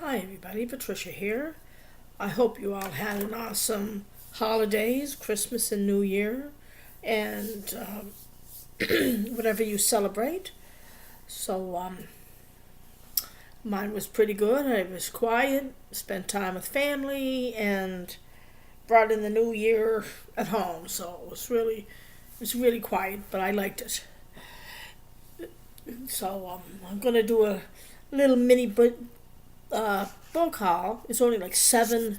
Hi everybody, Patricia here. I hope you all had an awesome holidays, Christmas and New Year, and whatever you celebrate. So mine was pretty good. I was quiet, spent time with family, and brought in the new year at home. So it was really quiet, but I liked it. So I'm gonna do a little mini book haul. It's only like seven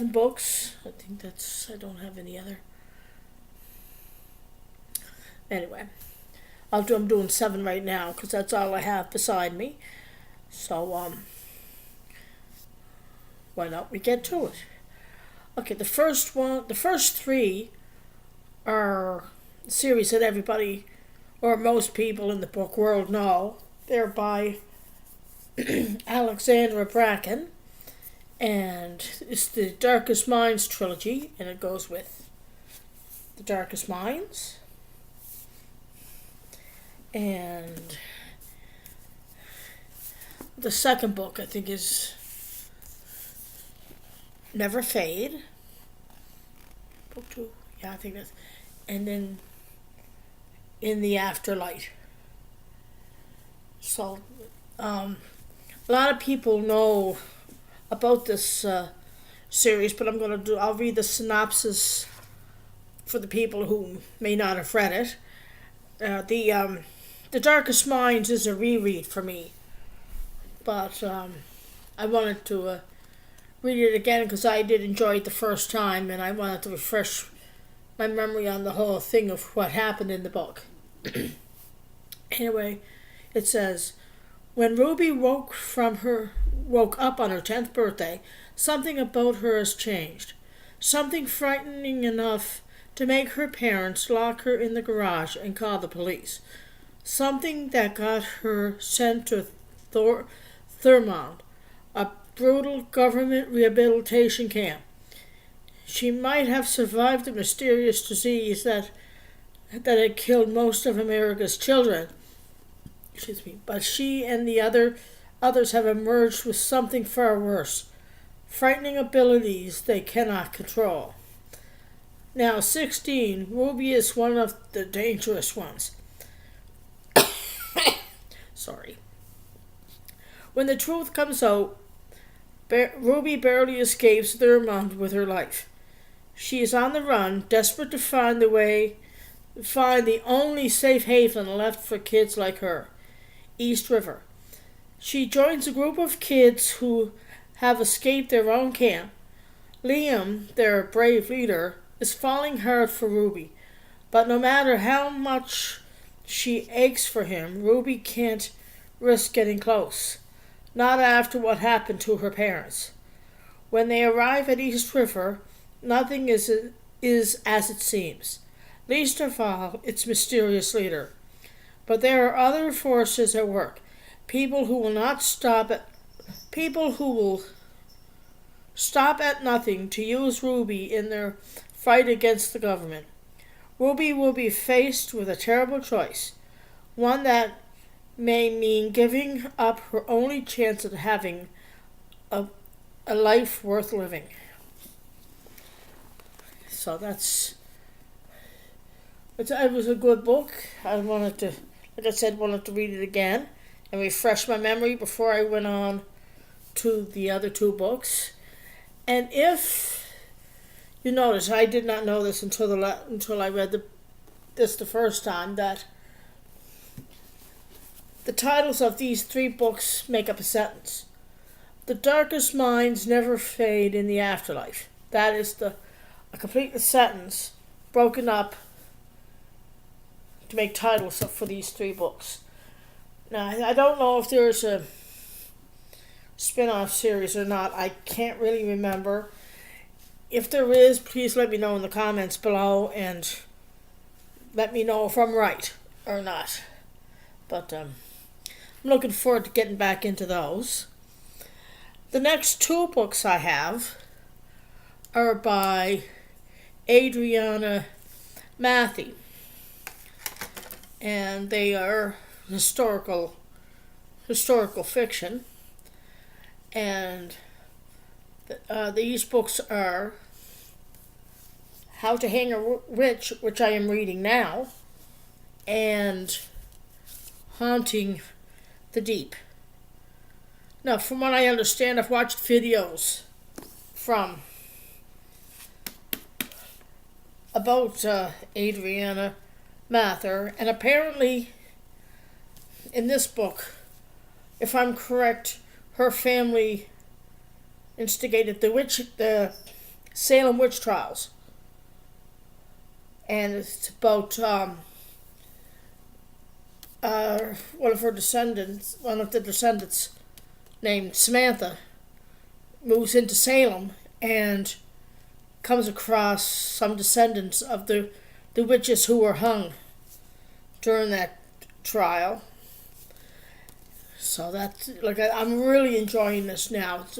books. I think that's. I don't have any other. Anyway, I'm doing seven right now because that's all I have beside me. So why don't we get to it? Okay, the first three are series that everybody or most people in the book world know. They're by Alexandra Bracken, and it's the Darkest Minds trilogy, and it goes with the Darkest Minds, and the second book I think is Never Fade. Book two, yeah, I think that's, and then In the Afterlight. So, a lot of people know about this series, but I'll read the synopsis for the people who may not have read it. The Darkest Minds is a reread for me, but I wanted to read it again because I did enjoy it the first time, and I wanted to refresh my memory on the whole thing of what happened in the book. Anyway, it says, when Ruby woke up on her 10th birthday, something about her has changed. Something frightening enough to make her parents lock her in the garage and call the police. Something that got her sent to Thurmond, a brutal government rehabilitation camp. She might have survived a mysterious disease that had killed most of America's children. But she and the others have emerged with something far worse, frightening abilities they cannot control. Now, 16, Ruby is one of the dangerous ones. Sorry. When the truth comes out, Ruby barely escapes Thurmond with her life. She is on the run, desperate to find the only safe haven left for kids like her, East River. She joins a group of kids who have escaped their own camp. Liam, their brave leader, is falling hard for Ruby, but no matter how much she aches for him, Ruby can't risk getting close. Not after what happened to her parents. When they arrive at East River, nothing is as it seems. Least of all, its mysterious leader. But there are other forces at work. People who will stop at nothing to use Ruby in their fight against the government. Ruby will be faced with a terrible choice, one that may mean giving up her only chance at having a life worth living. So it was a good book. I wanted to, like I said, read it again and refresh my memory before I went on to the other two books. And if you notice, I did not know this until I read this the first time, that the titles of these three books make up a sentence. The Darkest Minds Never Fade in the Afterlife. That is a complete sentence broken up to make titles up for these three books. Now, I don't know if there's a spin-off series or not. I can't really remember. If there is, please let me know in the comments below and let me know if I'm right or not. But I'm looking forward to getting back into those. The next two books I have are by Adriana Mathy, and they are historical fiction. And these books are How to Hang a Witch, which I am reading now, and Haunting the Deep. Now, from what I understand, I've watched videos from about Adriana Mather, and apparently in this book, if I'm correct, her family instigated the Salem witch trials, and it's about one of the descendants named Samantha moves into Salem and comes across some descendants of the witches who were hung during that trial. So that's I'm really enjoying this now. It's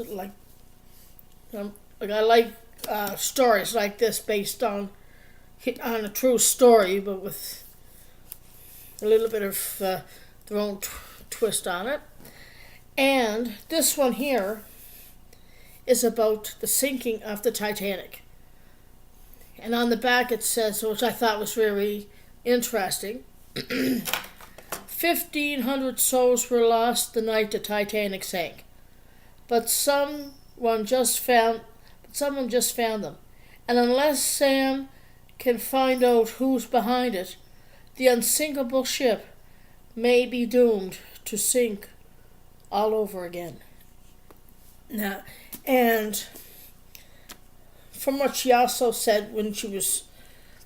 I like stories like this based on a true story, but with a little bit of their own twist on it. And this one here is about the sinking of the Titanic. And on the back it says, which I thought was very interesting, 1,500 souls were lost the night the Titanic sank, but someone just found them. And unless Sam can find out who's behind it, the unsinkable ship may be doomed to sink all over again. Now, and from what she also said when she was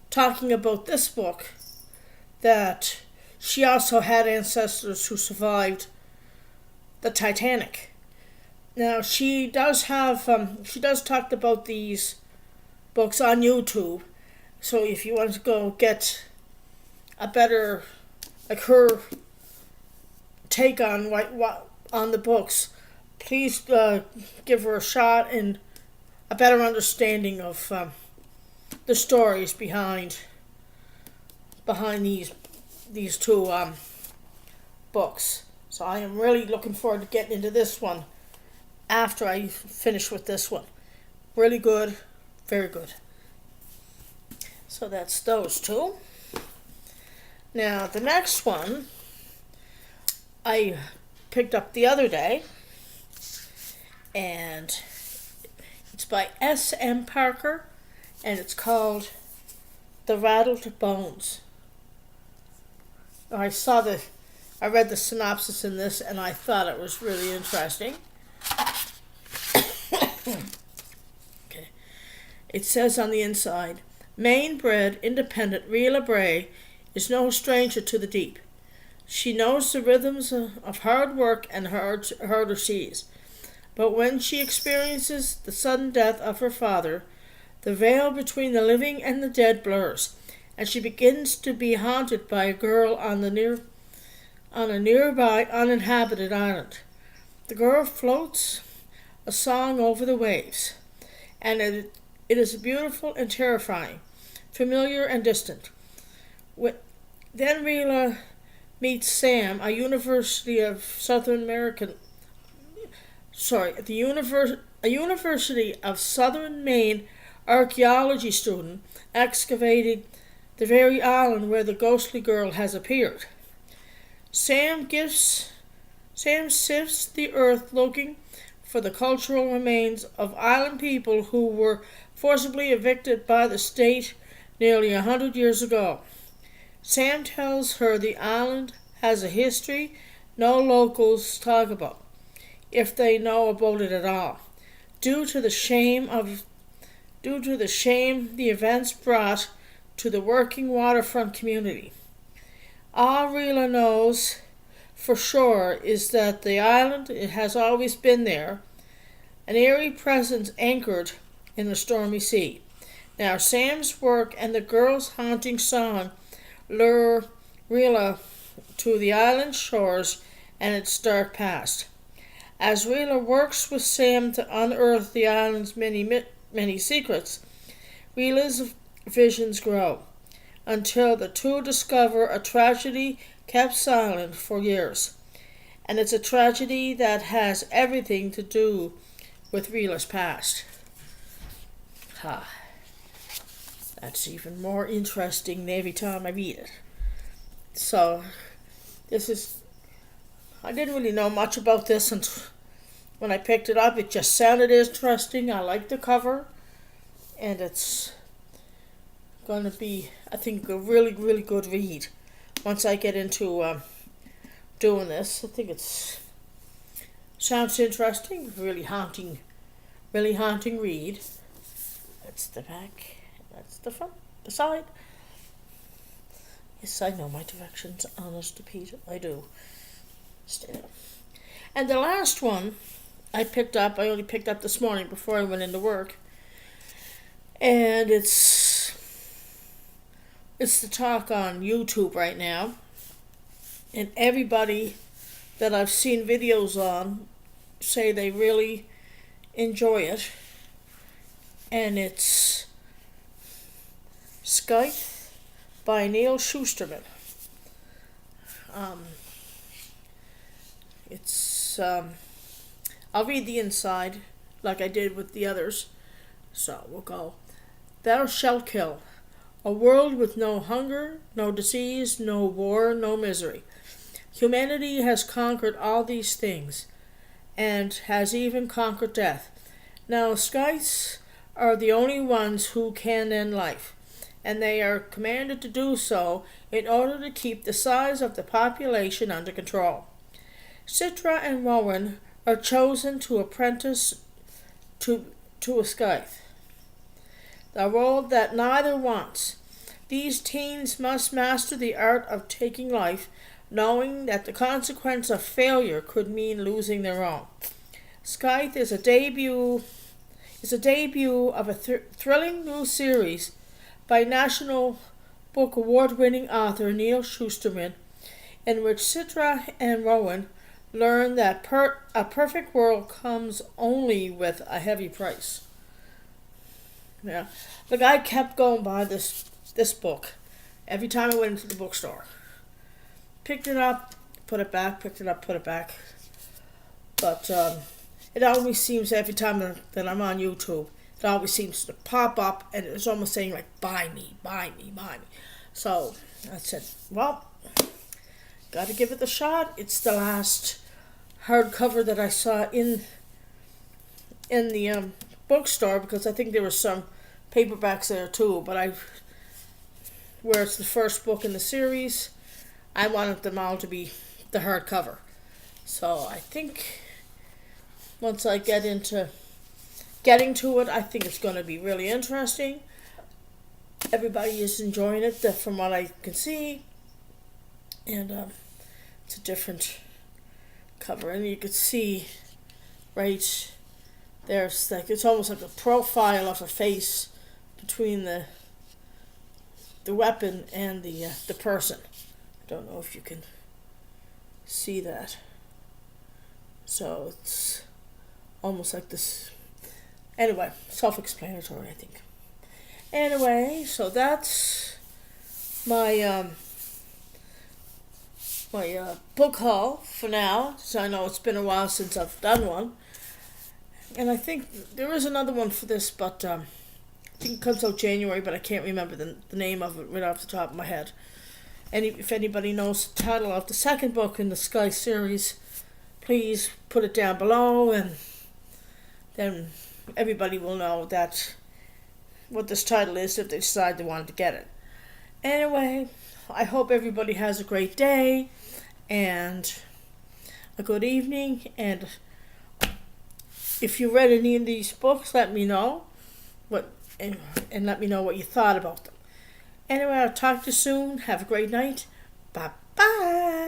talking about this book, that she also had ancestors who survived the Titanic. Now, she does talk about these books on YouTube, so if you want to go get a better, her take on what on the books, please give her a shot and a better understanding of the stories behind these two books. So I am really looking forward to getting into this one after I finish with this one. Really good, very good. So that's those two. Now the next one I picked up the other day, and it's by S.M. Parker, and it's called The Rattled Bones. I read the synopsis in this, and I thought it was really interesting. Okay. It says on the inside, Maine-bred, independent Rilla Bray is no stranger to the deep. She knows the rhythms of hard work and harder seas. But when she experiences the sudden death of her father, the veil between the living and the dead blurs, and she begins to be haunted by a girl on a nearby uninhabited island. The girl floats a song over the waves, and it is beautiful and terrifying, familiar and distant. Then Rilla meets Sam, a University of Southern Maine archaeology student excavating the very island where the ghostly girl has appeared. Sam sifts the earth looking for the cultural remains of island people who were forcibly evicted by the state nearly 100 years ago. Sam tells her the island has a history no locals talk about, if they know about it at all, due to the shame the events brought to the working waterfront community. All Rilla knows for sure is that the island, it has always been there, an eerie presence anchored in the stormy sea. Now Sam's work and the girl's haunting song lure Rilla to the island shores and its dark past. As Rilla works with Sam to unearth the island's many secrets, Rilla's visions grow, until the two discover a tragedy kept silent for years. and it's a tragedy that has everything to do with Reela's past. That's even more interesting every time I read it. So, I didn't really know much about this, and when I picked it up, it just sounded interesting. I like the cover, and it's going to be, I think, a really, really good read. Once I get into doing this, I think sounds interesting. Really haunting read. That's the back. That's the front. The side. Yes, I know my directions, honest to Peter. I do. Still. And the last one I only picked up this morning before I went into work. And it's the talk on YouTube right now. And everybody that I've seen videos on say they really enjoy it. And it's Skype by Neil Shusterman. I'll read the inside like I did with the others. So we'll go. Thou shalt kill. A world with no hunger, no disease, no war, no misery. Humanity has conquered all these things, and has even conquered death. Now Skytes are the only ones who can end life, and they are commanded to do so in order to keep the size of the population under control. Citra and Rowan are chosen to apprentice to a Scythe, the role that neither wants. These teens must master the art of taking life, knowing that the consequence of failure could mean losing their own. Scythe is a debut of a thrilling new series by National Book Award-winning author Neil Shusterman, in which Citra and Rowan learn that a perfect world comes only with a heavy price. Yeah, like I kept going by this book every time I went into the bookstore. Picked it up, put it back, picked it up, put it back. But it always seems every time that I'm on YouTube, it always seems to pop up, and it's almost saying like, buy me, buy me, buy me. So I said, well, got to give it a shot. It's the last hardcover that I saw in the bookstore, because I think there were some paperbacks there too, but where it's the first book in the series, I wanted them all to be the hardcover. So I think once I getting to it, I think it's going to be really interesting. Everybody is enjoying it, from what I can see, and it's a different cover, and you could see right there's like, it's almost like a profile of a face between the weapon and the person. I don't know if you can see that. So it's almost like this. Anyway, self-explanatory, I think. Anyway, so that's my book haul for now. So I know it's been a while since I've done one, and I think there is another one for this, but I think it comes out January, but I can't remember the name of it right off the top of my head. And if anybody knows the title of the second book in the Sky series, please put it down below, and then everybody will know that what this title is if they decide they want to get it. Anyway, I hope everybody has a great day and a good evening, and if you read any of these books, let me know and let me know what you thought about them. Anyway, I'll talk to you soon. Have a great night. Bye-bye.